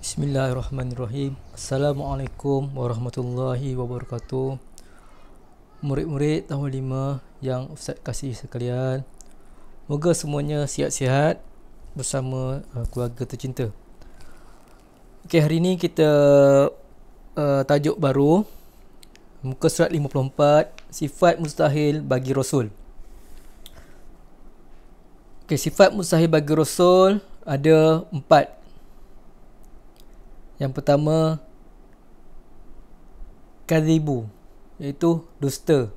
Bismillahirrahmanirrahim. Assalamualaikum warahmatullahi wabarakatuh. Murid-murid tahun 5 yang Ustaz kasih sekalian, moga semuanya sihat-sihat bersama keluarga tercinta. Okey, hari ini kita tajuk baru, muka surat 54, sifat mustahil bagi Rasul. Okey, sifat mustahil bagi Rasul ada 4. Yang pertama, kadhibu, iaitu dusta.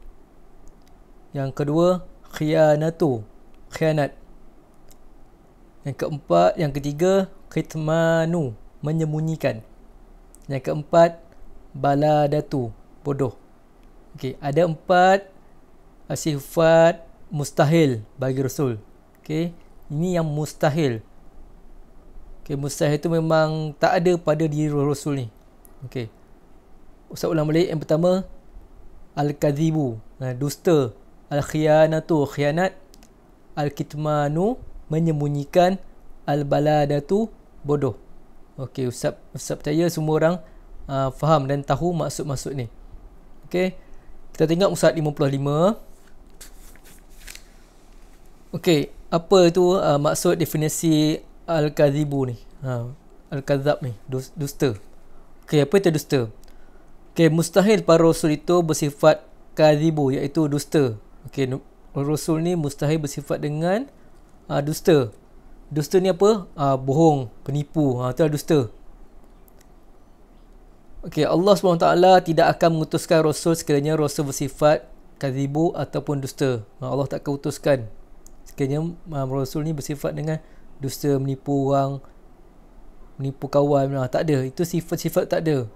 Yang kedua, khianat. Yang ketiga, kitmanu, menyembunyikan. Yang keempat, baladatu, bodoh. Okey, ada 4 sifat mustahil bagi Rasul. Okey, ini yang mustahil. Okay, mustahil itu memang tak ada pada diri Rasul ni. Okay, Ustaz ulang balik. Yang pertama, al-kadhibu, dusta. Al-khianatu, khianat. Al-kitmanu, menyembunyikan. Al-baladatu, bodoh. Okay, Ustaz percaya semua orang faham dan tahu maksud-maksud ni. Okay, kita tengok muka surat 55. Okay, apa itu maksud definisi al-kadhibu ni, al-kadzab ni, dusta. Okey, apa itu dusta? Okey, mustahil para rasul itu bersifat kadhibu, iaitu dusta. Okey, Rasul ni mustahil bersifat dengan dusta. Dusta ni apa? Bohong, penipu, itulah dusta. Okey, Allah SWT tidak akan mengutuskan Rasul sekiranya Rasul bersifat kadhibu ataupun dusta. Allah tak akan utuskan sekiranya Rasul ni bersifat dengan dusta, menipu orang, menipu kawan. Tak ada, itu sifat-sifat tak ada.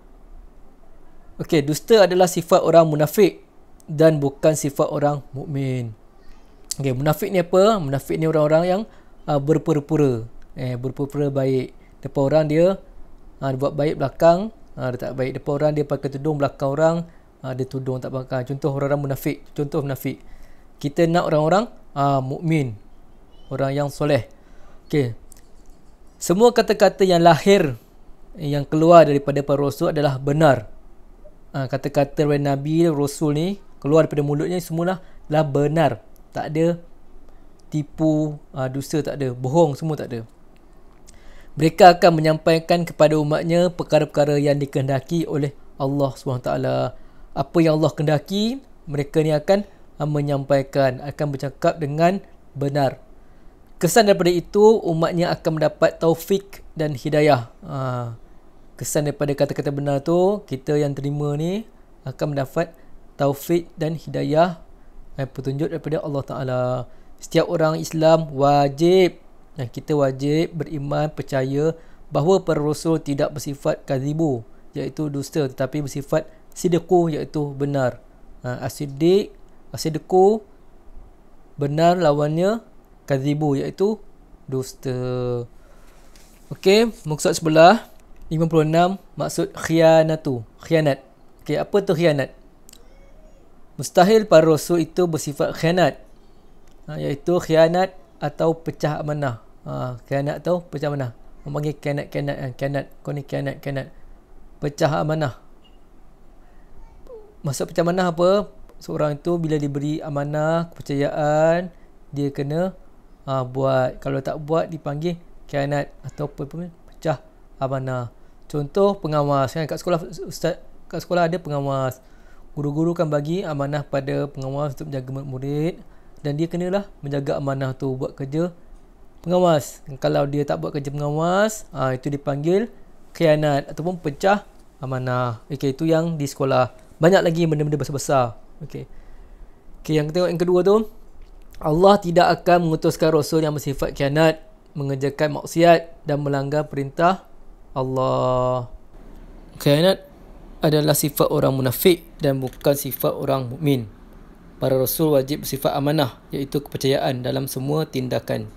Okey, dusta adalah sifat orang munafik dan bukan sifat orang mukmin. Okey, munafik ni apa? Munafik ni orang-orang yang berpura-pura, berpura-pura baik. Depan orang dia buat baik, belakang dia tak baik. Depan orang dia pakai tudung, belakang orang dia tudung tak pakai. Contoh orang-orang munafik. Contoh munafik. Kita nak orang-orang mukmin, orang yang soleh. Okay. Semua kata-kata yang lahir, yang keluar daripada para rasul adalah benar. Kata-kata dari Nabi, Rasul ni keluar daripada mulutnya semualah benar. Tak ada tipu, dusta tak ada, bohong semua tak ada. Mereka akan menyampaikan kepada umatnya perkara-perkara yang dikehendaki oleh Allah SWT. Apa yang Allah kehendaki, mereka ni akan menyampaikan, akan bercakap dengan benar. Kesan daripada itu, umatnya akan mendapat taufik dan hidayah. Kesan daripada kata-kata benar tu, kita yang terima ni akan mendapat taufik dan hidayah, petunjuk daripada Allah Ta'ala. Setiap orang Islam wajib, dan kita wajib beriman, percaya bahawa para rasul tidak bersifat kadhibu, iaitu dusta, tetapi bersifat sidqu, iaitu benar. As-sidqu, benar, lawannya kadhibu, iaitu dusta. Okey, muka surat sebelah 56, maksud khianat. Okey, apa tu khianat? Mustahil para rasul itu bersifat khianat, iaitu khianat atau pecah amanah. Khianat atau pecah amanah. Orang panggil khianat. Kau ni khianat. Pecah amanah. Maksud pecah amanah apa? Seorang itu bila diberi amanah, kepercayaan, dia kena buat. Kalau tak buat, dipanggil khianat atau pecah amanah. Contoh pengawas, kan kat sekolah, ustaz kat sekolah ada pengawas. Guru-guru kan bagi amanah pada pengawas untuk menjaga murid, dan dia kenalah menjaga amanah tu, buat kerja pengawas. Kalau dia tak buat kerja pengawas, itu dipanggil khianat ataupun pecah amanah. Okey, itu yang di sekolah. Banyak lagi benda-benda besar-besar. Okey, yang tengok yang kedua tu, Allah tidak akan mengutuskan rasul yang bersifat khianat, mengerjakan maksiat dan melanggar perintah Allah. Khianat adalah sifat orang munafik dan bukan sifat orang mukmin. Para rasul wajib bersifat amanah, iaitu kepercayaan dalam semua tindakan.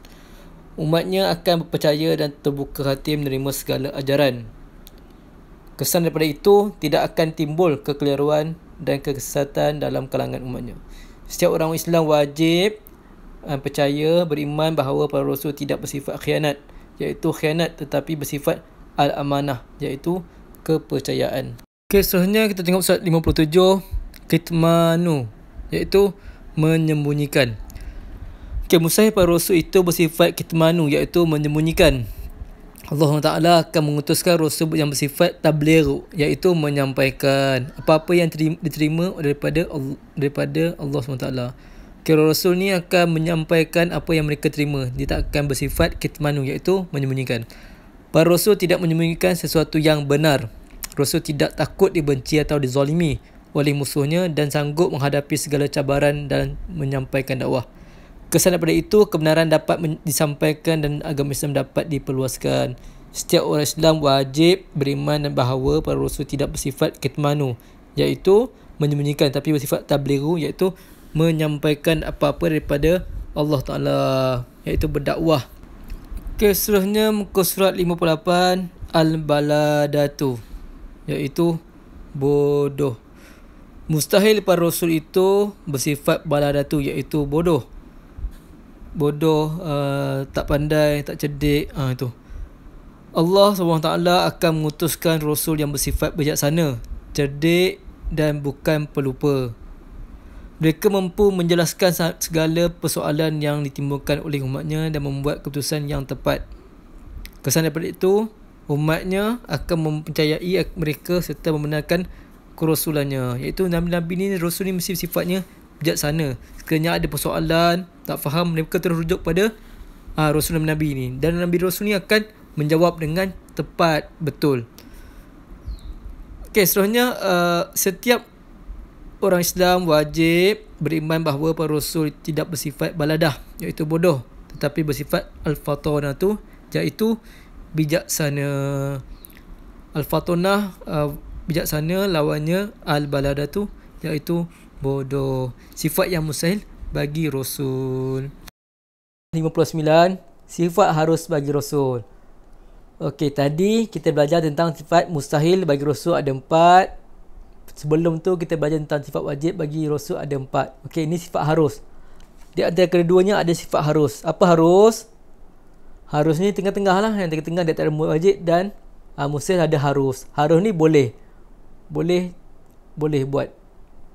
Umatnya akan berpercaya dan terbuka hati menerima segala ajaran. Kesan daripada itu, tidak akan timbul kekeliruan dan kesesatan dalam kalangan umatnya. Setiap orang Islam wajib percaya, beriman bahawa para rasul tidak bersifat khianat, iaitu khianat tetapi bersifat al-amanah, iaitu kepercayaan. Okey, seterusnya kita tengok surat 57, kitmanu, iaitu menyembunyikan. Okey, mustahil para rasul itu bersifat kitmanu, iaitu menyembunyikan. Allah Ta'ala akan mengutuskan rasul yang bersifat tabligh, iaitu menyampaikan apa-apa yang diterima daripada Allah SWT. Okey, rasul ni akan menyampaikan apa yang mereka terima. Dia tak akan bersifat kitmanu, iaitu menyembunyikan. Para rasul tidak menyembunyikan sesuatu yang benar. Rasul tidak takut dibenci atau dizalimi oleh musuhnya dan sanggup menghadapi segala cabaran dan menyampaikan dakwah. Kesan daripada itu, kebenaran dapat disampaikan dan agama Islam dapat diperluaskan. Setiap orang Islam wajib beriman bahawa para rasul tidak bersifat kitmanu, iaitu menyembunyikan, tapi bersifat tablighu, iaitu menyampaikan apa-apa daripada Allah Ta'ala, iaitu berdakwah. Okey, seterusnya muka surat 58, al-baladatu, iaitu bodoh. Mustahil para rasul itu bersifat baladatu, iaitu bodoh. Tak pandai, tak cerdik, itu. Allah SWT akan mengutuskan rasul yang bersifat bijaksana, cerdik dan bukan pelupa. Mereka mampu menjelaskan segala persoalan yang ditimbulkan oleh umatnya dan membuat keputusan yang tepat. Kesan daripada itu, umatnya akan mempercayai mereka serta membenarkan kerasulannya, iaitu Nabi-Nabi ni, rasul ni mesti sifatnya bijaksana. Sekiranya ada persoalan tak faham, mereka terus rujuk pada rasul Nabi ni, dan Nabi Rasul ni akan menjawab dengan tepat, betul. Okey, seterusnya setiap orang Islam wajib beriman bahawa para rasul tidak bersifat baladah, iaitu bodoh, tetapi bersifat al-fatonah tu, iaitu bijaksana. Al-fatonah bijaksana, lawannya al-baladah tu, iaitu bodoh. Sifat yang mustahil bagi rasul. 59, sifat harus bagi rasul. Okey, tadi kita belajar tentang sifat mustahil bagi rasul ada 4. Sebelum tu kita belajar tentang sifat wajib bagi rasul ada 4. Okey, ini sifat harus. Di antara keduanya ada sifat harus. Apa harus? Harus ni tengah-tengah lah, yang tengah-tengah di antara wajib dan mustahil ada harus. Harus ni boleh buat.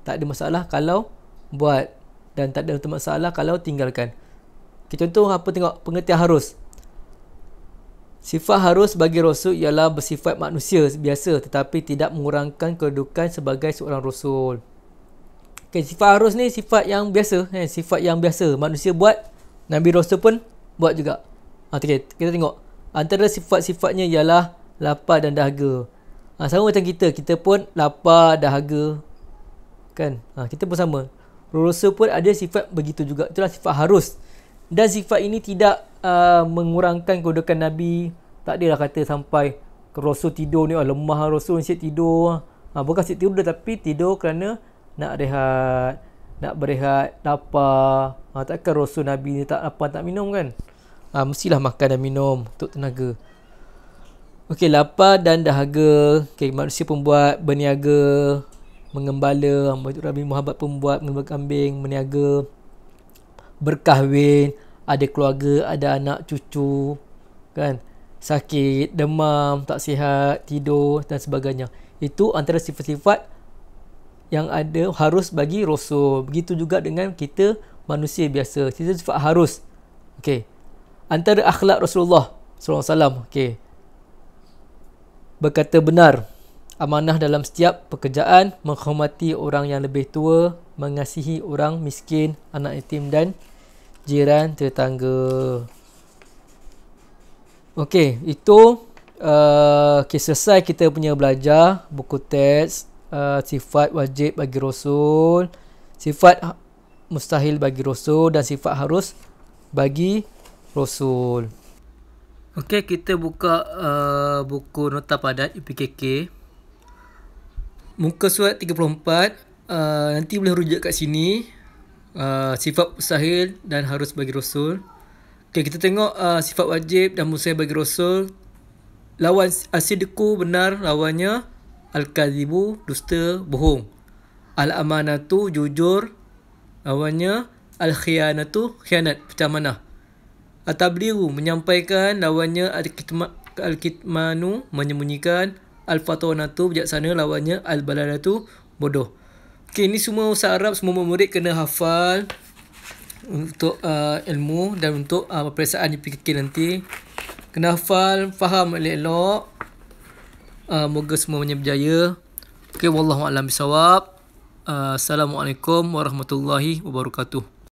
Tak ada masalah kalau buat, dan tak ada masalah kalau tinggalkan. Okay, contoh apa, tengok pengertian harus. Sifat harus bagi rasul ialah bersifat manusia biasa tetapi tidak mengurangkan kedudukan sebagai seorang rasul. Okay, sifat harus ni sifat yang biasa, sifat yang biasa manusia buat, Nabi Rasul pun buat juga. Okay, kita tengok antara sifat-sifatnya ialah lapar dan dahaga. Sama macam kita pun lapar, dahaga, kan? Kita pun sama. Rasul pun ada sifat begitu juga. Itulah sifat harus. Dan sifat ini tidak mengurangkan kedudukan Nabi. Tak adalah kata sampai Rasul tidur ni, lemah Rasul ni asyik tidur. Bukan asyik tidur, tapi tidur kerana nak rehat, nak berehat, lapar. Takkan Rasul Nabi ni tak lapar, tak minum kan? Mestilah makan dan minum untuk tenaga. Okey, lapar dan dahaga. Okey, manusia pun buat, berniaga, mengembala. Nabi Muhammad pun buat, mengembala kambing, berniaga, berkahwin, ada keluarga, ada anak cucu, kan? Sakit, demam, tak sihat, tidur dan sebagainya. Itu antara sifat-sifat yang ada harus bagi Rasul. Begitu juga dengan kita manusia biasa. Sifat harus. Okey. Antara akhlak Rasulullah SAW, okey, berkata benar, amanah dalam setiap pekerjaan, menghormati orang yang lebih tua, mengasihi orang miskin, anak yatim dan jiran tetangga. Okey, itu selesai kita punya belajar buku teks, sifat wajib bagi Rasul, sifat mustahil bagi Rasul dan sifat harus bagi Rasul. Okey, kita buka buku nota padat UPKK. Muka surat 34, nanti boleh rujuk kat sini. Sifat mustahil dan harus bagi Rasul. Okay, kita tengok sifat wajib dan mustahil bagi Rasul. Lawan as-sidqu, benar. Lawannya al-kadhibu, dusta, bohong. Al-amanatu, jujur. Lawannya al-khiyanatu, khianat, pecah manah. At-tablighu, menyampaikan. Lawannya Al-kitmanu menyembunyikan, al-fatonatu bijaksana, lawannya al-baladatu bodoh. Okey, ini semua Ustaz Arab, semua murid kena hafal untuk ilmu dan untuk peperiksaan di PKK nanti. Kena hafal, faham elok-elok. Moga semuanya berjaya. Okey, wallahu a'lam bisawab. Assalamualaikum warahmatullahi wabarakatuh.